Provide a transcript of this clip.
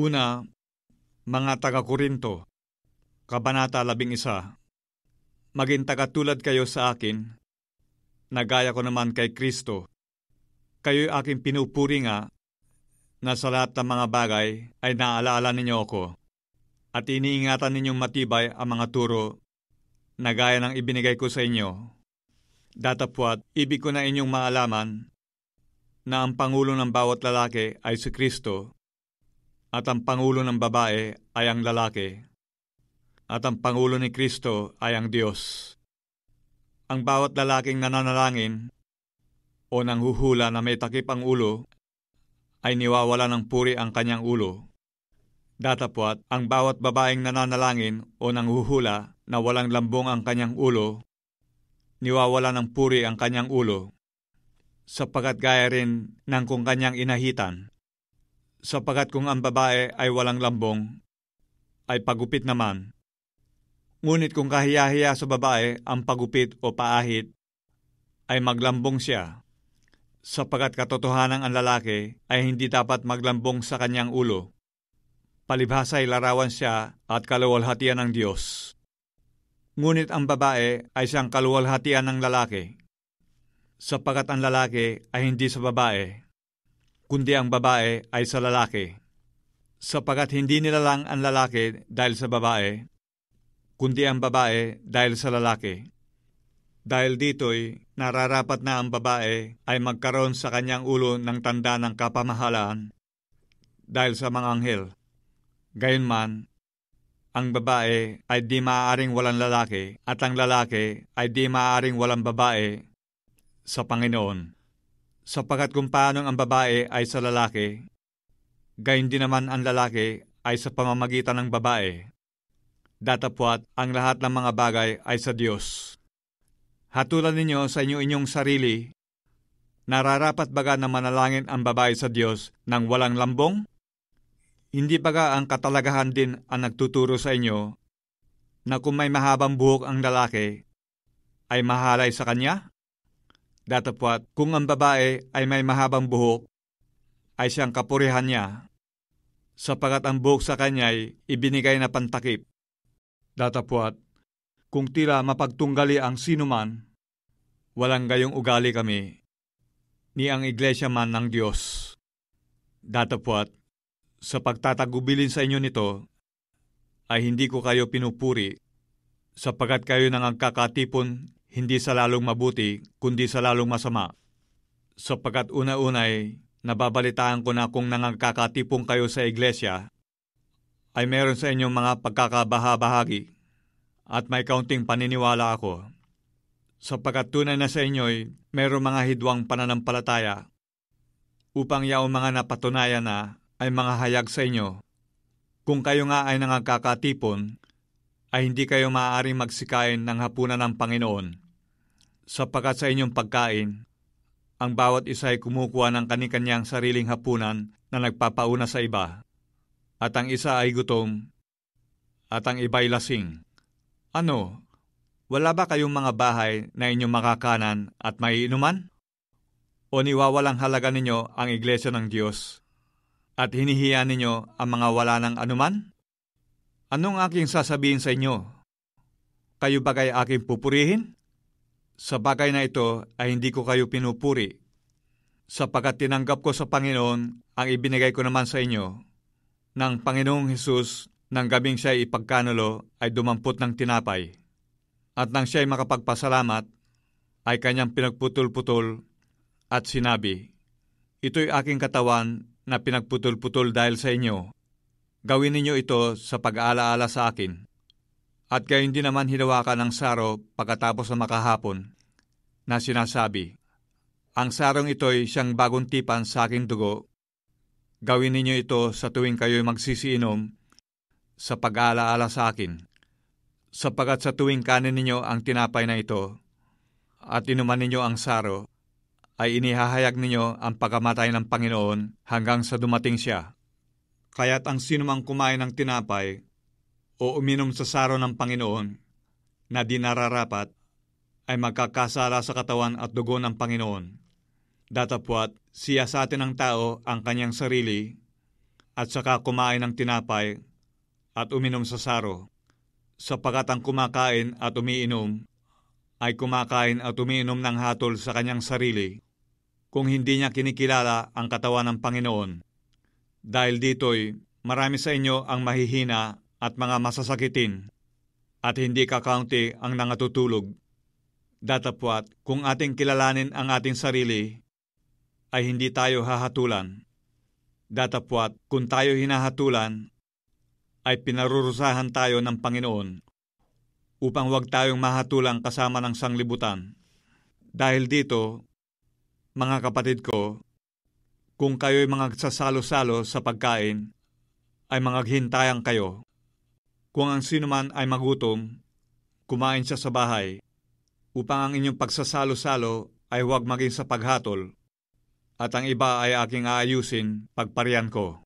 Una, mga taga-Korinto, Kabanata 11. Maging tagatulad kayo sa akin, na gaya ko naman kay Kristo. Kayo'y aking pinupuri nga, na sa lahat ng mga bagay ay naalaala ninyo ako, at iniingatan ninyong matibay ang mga turo na gaya ng ibinigay ko sa inyo. Datapwat, ibig ko na inyong maalaman na ang pangulo ng bawat lalaki ay si Kristo, at ang pangulo ng babae ay ang lalaki, at ang pangulo ni Kristo ay ang Diyos. Ang bawat lalaking nananalangin o nanghuhula na may takip ang ulo ay niwawala ng puri ang kanyang ulo. Datapwat, ang bawat babaeng nananalangin o nanghuhula na walang lambong ang kanyang ulo, niwawala ng puri ang kanyang ulo, sapagkat gaya rin ng kung kanyang inahitan. Sapagkat kung ang babae ay walang lambong, ay pagupit naman. Ngunit kung kahiya-hiya sa babae ang pagupit o paahit, ay maglambong siya. Sapagkat katotohanan ang lalaki ay hindi dapat maglambong sa kanyang ulo. Palibhasa ay larawan siya at kaluwalhatian ng Diyos. Ngunit ang babae ay siyang kaluwalhatian ng lalaki. Sapagkat ang lalaki ay hindi sa babae, kundi ang babae ay sa lalaki. Sapagkat hindi nilalang ang lalaki dahil sa babae, kundi ang babae dahil sa lalaki. Dahil dito'y nararapat na ang babae ay magkaroon sa kanyang ulo ng tanda ng kapamahalaan dahil sa mga anghel. Gayunman, ang babae ay di maaaring walang lalaki at ang lalaki ay di maaaring walang babae sa Panginoon. Sapagkat kung paanong ang babae ay sa lalaki, gayon din naman ang lalaki ay sa pamamagitan ng babae. Datapwat, ang lahat ng mga bagay ay sa Diyos. Hatulan ninyo sa inyong sarili, nararapat baga na manalangin ang babae sa Diyos nang walang lambong? Hindi baga ang katalagahan din ang nagtuturo sa inyo na kung may mahabang buhok ang lalaki, ay mahalay sa kanya? Datapwat, kung ang babae ay may mahabang buhok, ay siyang kapurihan niya, sapagkat ang buhok sa kanya'y ibinigay na pantakip. Datapwat, kung tila mapagtunggali ang sinuman, walang gayong ugali kami, ni ang iglesia man ng Diyos. Datapwat, sa pagtatagubilin sa inyo nito, ay hindi ko kayo pinupuri, sapagkat kayo nang agkakatipon hindi sa lalong mabuti, kundi sa lalong masama. Sapagkat una-unay, nababalitaan ko na kung nangagkakatipong kayo sa iglesia, ay meron sa inyong mga pagkakabahabahagi, at may kaunting paniniwala ako. Sapagkat tunay na sa inyo'y meron mga hidwang pananampalataya, upang yaong mga napatunayan na ay mga hayag sa inyo. Kung kayo nga ay nangagkakatipon, ay hindi kayo maaaring magsikain ng hapunan ng Panginoon. Sapagkat sa inyong pagkain, ang bawat isa ay kumukuha ng kani-kanyang sariling hapunan na nagpapauna sa iba, at ang isa ay gutom, at ang iba'y lasing. Ano, wala ba kayong mga bahay na inyong makakanan at maiinuman? O niwawalang halaga ninyo ang iglesia ng Diyos, at hinihiya ninyo ang mga wala ng anuman? Anong aking sasabihin sa inyo? Kayo bagay aking pupurihin? Sa bagay na ito ay hindi ko kayo pinupuri, sapagkat tinanggap ko sa Panginoon ang ibinigay ko naman sa inyo. Nang Panginoong Hesus, nang gabing siya'y ipagkanulo, ay dumampot ng tinapay. At nang siya'y makapagpasalamat, ay kanyang pinagputol-putol at sinabi, "Ito'y aking katawan na pinagputol-putol dahil sa inyo. Gawin ninyo ito sa pag-aalaala sa akin." At gayon din naman hinawakan ng saro pagkatapos na makahapon, na sinasabi, "Ang sarong ito'y siyang bagong tipan sa aking dugo. Gawin ninyo ito sa tuwing kayo'y magsisiinom sa pag-aalaala sa akin. Sapagkat sa tuwing kanin ninyo ang tinapay na ito, at inuman ninyo ang saro, ay inihahayag ninyo ang pagkamatay ng Panginoon hanggang sa dumating siya. Kaya't ang sinumang kumain ng tinapay o uminom sa saro ng Panginoon na di nararapat, ay magkakasala sa katawan at dugo ng Panginoon. Datapwat, siyasatin ng tao ang kanyang sarili at saka kumain ng tinapay at uminom sa saro, sapagkat ang kumakain at umiinom ay kumakain at umiinom ng hatol sa kanyang sarili, kung hindi niya kinikilala ang katawan ng Panginoon. Dahil dito'y marami sa inyo ang mahihina at mga masasakitin, at hindi kakaunti ang nangatutulog. Datapwat, kung ating kilalanin ang ating sarili, ay hindi tayo hahatulan. Datapwat, kung tayo hinahatulan, ay pinarurusahan tayo ng Panginoon, upang huwag tayong mahatulang kasama ng sanglibutan. Dahil dito, mga kapatid ko, kung kayo'y mga sasalo-salo sa pagkain, ay mangaghintayan kayo. Kung ang sinuman ay magutom, kumain siya sa bahay, upang ang inyong pagsasalo-salo ay huwag maging sa paghatol, at ang iba ay aking aayusin pagparian ko.